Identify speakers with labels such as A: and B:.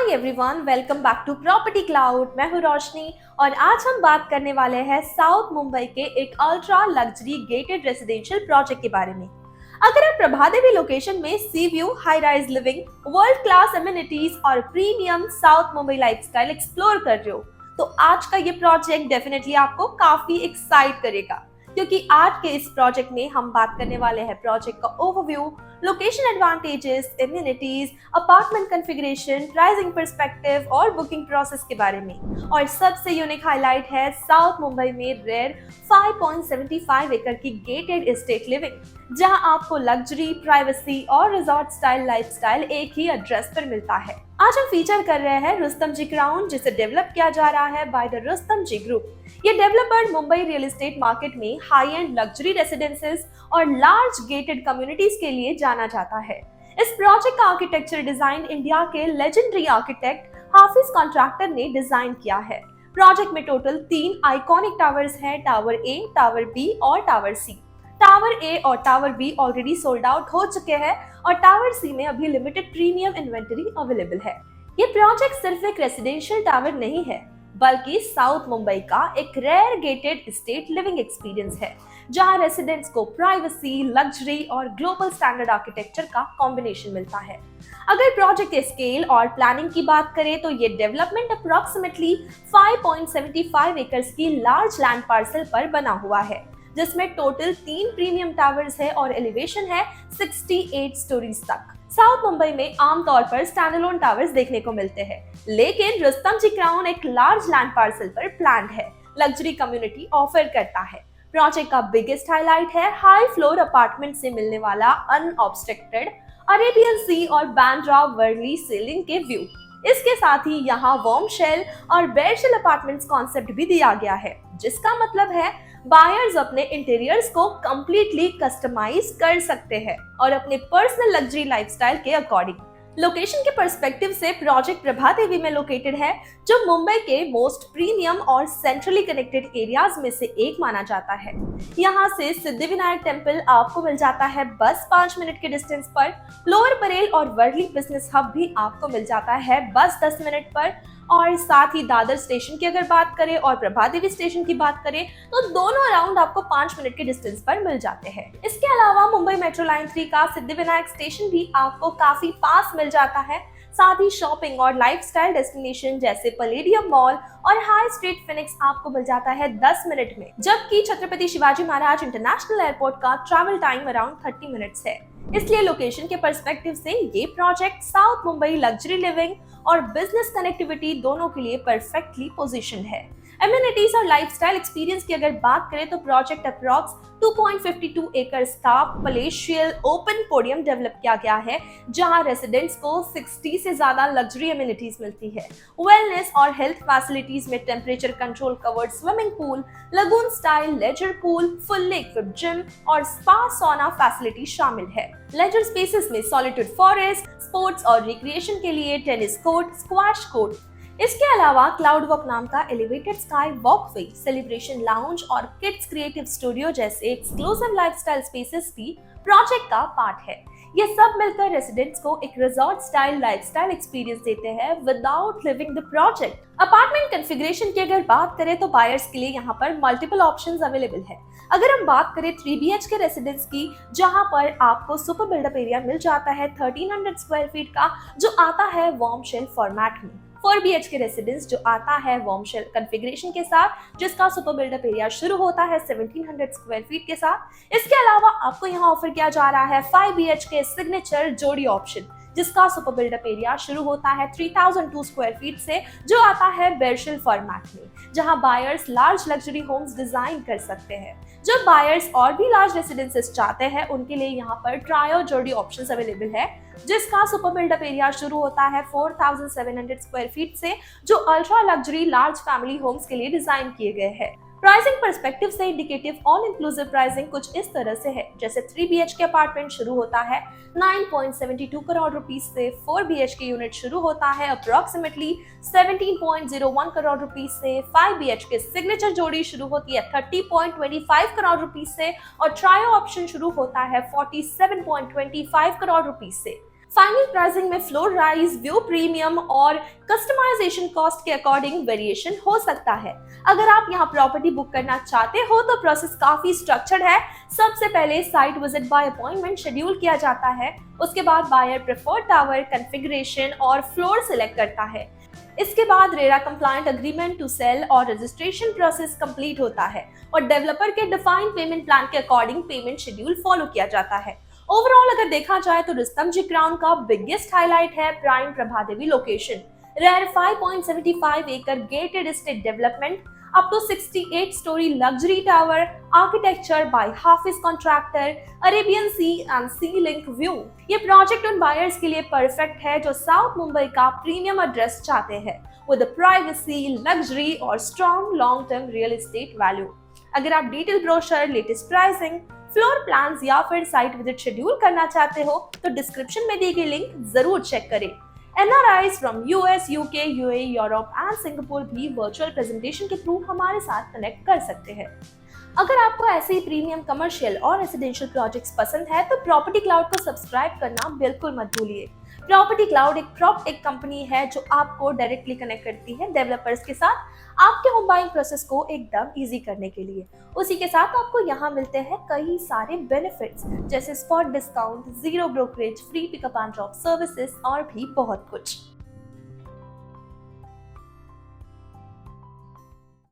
A: Hi everyone, welcome back to property cloud. मैं हूं रोशनी और आज हम बात करने वाले हैं साउथ मुंबई के एक ultra luxury gated residential project के बारे में। अगर आप प्रभादेवी लोकेशन में sea view, high rise living, world class amenities और premium south Mumbai lifestyle explore कर रहे हो तो आज का ये प्रोजेक्ट डेफिनेटली आपको काफी एक्साइट करेगा, क्योंकि आज के इस प्रोजेक्ट में हम बात करने वाले हैं प्रोजेक्ट का overview, location advantages, immunities, apartment configuration, pricing perspective और बुकिंग प्रोसेस के बारे में। और सबसे यूनिक हाईलाइट है साउथ मुंबई में रेयर 5.75 एकड़ की गेटेड एस्टेट लिविंग, जहां आपको लग्जरी, प्राइवेसी और रिजॉर्ट स्टाइल लाइफस्टाइल एक ही एड्रेस पर मिलता है। आज हम फीचर कर रहे हैं रुस्तम जी क्राउन, जिसे डेवलप किया जा रहा है by the Rustomjee group. ये developer Mumbai real estate market में हाई एंड लग्जरी रेसिडेंसेस और लार्ज गेटेड कम्युनिटीज के लिए जाना जाता है। इस प्रोजेक्ट का आर्किटेक्चर डिजाइन इंडिया के लेजेंडरी आर्किटेक्ट हाफिज कॉन्ट्रैक्टर ने डिजाइन किया है। प्रोजेक्ट में टोटल 3 आइकॉनिक टावर्स हैं, टावर ए, टावर बी और टावर सी। टावर ए और tower B already sold out हो चुके हैं और टावर सी में अभी लिमिटेड प्रीमियम इन्वेंटरी अवेलेबल है। ये प्रोजेक्ट सिर्फ एक रेसिडेंशियल टावर नहीं है, बल्कि साउथ मुंबई का एक rare gated estate living experience है, जहां रेसिडेंट्स को प्राइवेसी, लग्जरी और ग्लोबल स्टैंडर्ड आर्किटेक्चर का कॉम्बिनेशन मिलता है। अगर प्रोजेक्ट के स्केल और प्लानिंग की बात करें तो ये डेवलपमेंट अप्रोक्सीमेटली 5.75 एकर्स की लार्ज लैंड पार्सल पर बना हुआ है, जिसमें टोटल 3 प्रीमियम टावर्स है और एलिवेशन है 68 स्टोरीज तक। साउथ मुंबई में आमतौर पर स्टैंडअलोन टावर्स देखने को मिलते हैं, लेकिन रुस्तम जी क्राउन एक लार्ज लैंड पार्सल पर प्लान्ड है, लग्जरी कम्युनिटी ऑफर करता है। प्रोजेक्ट का बिगेस्ट हाईलाइट है हाई फ्लोर अपार्टमेंट से मिलने वाला अनऑब्स्ट्रक्टेड अरेबियन सी और बांद्रा वर्ली सीलिंग के व्यू। इसके साथ ही यहाँ वार्म शेल और बेड शेल अपार्टमेंट्स कॉन्सेप्ट भी दिया गया है, जिसका मतलब है बायर्स अपने इंटीरियर्स को कंप्लीटली कस्टमाइज कर सकते हैं और अपने पर्सनल लग्जरी लाइफस्टाइल के अकॉर्डिंग। लोकेशन के पर्सपेक्टिव से प्रोजेक्ट प्रभादेवी में लोकेटेड है, जो मुंबई के मोस्ट प्रीमियम और सेंट्रली कनेक्टेड एरियाज में से एक माना जाता है। यहाँ से सिद्धिविनायक टेम्पल आपको मिल जाता है बस 5 मिनट के डिस्टेंस पर। लोअर परेल और वर्ली बिजनेस हब भी आपको मिल जाता है बस 10 मिनट पर। और साथ ही दादर स्टेशन की अगर बात करें और प्रभादेवी स्टेशन की बात करें तो दोनों अराउंड आपको 5 मिनट के डिस्टेंस पर मिल जाते हैं। इसके अलावा मुंबई मेट्रो लाइन 3 का सिद्धिविनायक स्टेशन भी आपको काफी पास मिल जाता है। साथ ही शॉपिंग और लाइफस्टाइल डेस्टिनेशन जैसे पैलेडियम मॉल और हाई स्ट्रीट फिनिक्स आपको मिल जाता है 10 मिनट में, जबकि छत्रपति शिवाजी महाराज इंटरनेशनल एयरपोर्ट का ट्रैवल टाइम अराउंड 30 मिनट्स है। इसलिए लोकेशन के पर्सपेक्टिव से ये project south Mumbai luxury living और बिजनेस कनेक्टिविटी दोनों के लिए परफेक्टली पोजीशनड है। एमिनिटीज और लाइफस्टाइल एक्सपीरियंस की अगर बात करें तो प्रोजेक्ट अप्रॉक्स 2.52 एकर्स का पैलेशियल ओपन पोडियम डेवलप किया गया है, जहां रेसिडेंट्स को 60 से ज्यादा लग्जरी एमिनिटीज मिलती है। वेलनेस और हेल्थ फैसिलिटीज में temperature control covered swimming pool, lagoon style leisure pool, fully equipped gym और स्पा सौना फैसिलिटी शामिल है। लेजर स्पेसेस में सॉलिट्यूड फॉरेस्ट, स्पोर्ट्स और रिक्रिएशन के लिए टेनिस कोर्ट, स्क्वैश कोर्ट। इसके अलावा क्लाउड वॉक नाम का elevated sky walkway, celebration lounge और किड्स क्रिएटिव स्टूडियो जैसे एक्सक्लूसिव लाइफस्टाइल स्पेसेस भी प्रोजेक्ट का पार्ट है। ये सब मिलकर रेसिडेंट्स को एक रिजॉर्ट स्टाइल लाइफस्टाइल एक्सपीरियंस देते हैं without leaving the project. Apartment configuration की अगर बात करें तो बायर्स के लिए यहाँ पर मल्टीपल ऑप्शंस अवेलेबल है। अगर हम बात करें 3 BHK रेसिडेंस की, जहां पर आपको सुपर बिल्डअप एरिया मिल जाता है 1300 स्क्वायर फीट का, जो आता है वार्म शेल फॉर्मेट में। 4 BHK रेसिडेंस जो आता है वार्म शेल कॉन्फ़िगरेशन के साथ, जिसका सुपर बिल्डअप एरिया शुरू होता है 1700 स्क्वायर फीट के साथ। इसके अलावा आपको यहाँ ऑफर किया जा रहा है 5 BHK सिग्नेचर जोड़ी ऑप्शन, जिसका सुपर बिल्डअप एरिया शुरू होता है 3002 स्क्वायर फीट से, जो आता है बेरशेल फॉर्मेट में, जहां buyers large luxury homes design कर सकते हैं। जो बायर्स और भी लार्ज रेसिडेंसेस चाहते हैं, उनके लिए यहाँ पर ट्रायो जोड़ी ऑप्शंस अवेलेबल है, जिसका सुपर बिल्डअप एरिया शुरू होता है 4700 स्क्वायर फीट से, जो ultra luxury large family homes के लिए डिजाइन किए गए हैं। प्राइसिंग पर्सपेक्टिव से इंडिकेटिव ऑल इंक्लूसिव प्राइसिंग कुछ इस तरह से है, जैसे 3 BHK अपार्टमेंट शुरू होता है 9.72 करोड़ रुपीस से, 4 BHK यूनिट शुरू होता है अप्रोक्सीमेटली 17.01 करोड़ रुपीस से, 5 BHK सिग्नेचर जोड़ी शुरू होती है 30.25 करोड़ रुपीस से और ट्रायो ऑप्शन शुरू होता है 47.25 करोड़ रुपीस से। फाइनल प्राइसिंग में फ्लोर राइज, व्यू प्रीमियम और कस्टमाइजेशन कॉस्ट के अकॉर्डिंग वेरिएशन हो सकता है। अगर आप यहाँ प्रॉपर्टी बुक करना चाहते हो तो प्रोसेस काफी स्ट्रक्चर्ड है। सबसे पहले site visit by appointment schedule किया जाता है। उसके बाद बायर प्रेफर्ड टावर कॉन्फ़िगरेशन और फ्लोर सिलेक्ट करता है। इसके बाद RERA compliant agreement to sale और रजिस्ट्रेशन प्रोसेस कंप्लीट होता है और डेवलपर के डिफाइंड पेमेंट प्लान के अकॉर्डिंग पेमेंट शेड्यूल फॉलो किया जाता है। ओवरऑल अगर देखा जाए तो रुस्तम जी क्राउन का बिगेस्ट हाईलाइट है प्राइम प्रभादेवी लोकेशन। रेयर 5.75 एकड़ gated estate development, up to 68 story luxury tower, architecture by Hafeez Contractor, Arabian sea and sea link view. ये प्रोजेक्ट उन बायर्स के लिए परफेक्ट है जो साउथ मुंबई का प्रीमियम एड्रेस चाहते हैं विद प्राइवेसी, लग्जरी और strong long term real estate value. अगर आप detail brochure, latest pricing, floor plans या फिर साइट विजिट शेड्यूल करना चाहते हो तो डिस्क्रिप्शन में दी गई लिंक जरूर चेक करें। NRIs from US, UK, UAE, Europe and Singapore भी वर्चुअल प्रेजेंटेशन के थ्रू हमारे साथ कनेक्ट कर सकते हैं। अगर आपको ऐसे ही प्रीमियम कमर्शियल और रेसिडेंशियल प्रोजेक्ट्स पसंद है तो प्रॉपर्टी क्लाउड को सब्सक्राइब करना बिल्कुल मत भूलिए। प्रॉपर्टी क्लाउड एक प्रॉपटेक कंपनी है जो आपको डायरेक्टली कनेक्ट करती है डेवलपर्स के साथ आपके होम बाइंग प्रोसेस को एकदम इजी करने के लिए। उसी के साथ आपको यहाँ मिलते हैं कई सारे बेनिफिट्स जैसे spot discount, zero brokerage, free pickup and drop services और भी बहुत कुछ।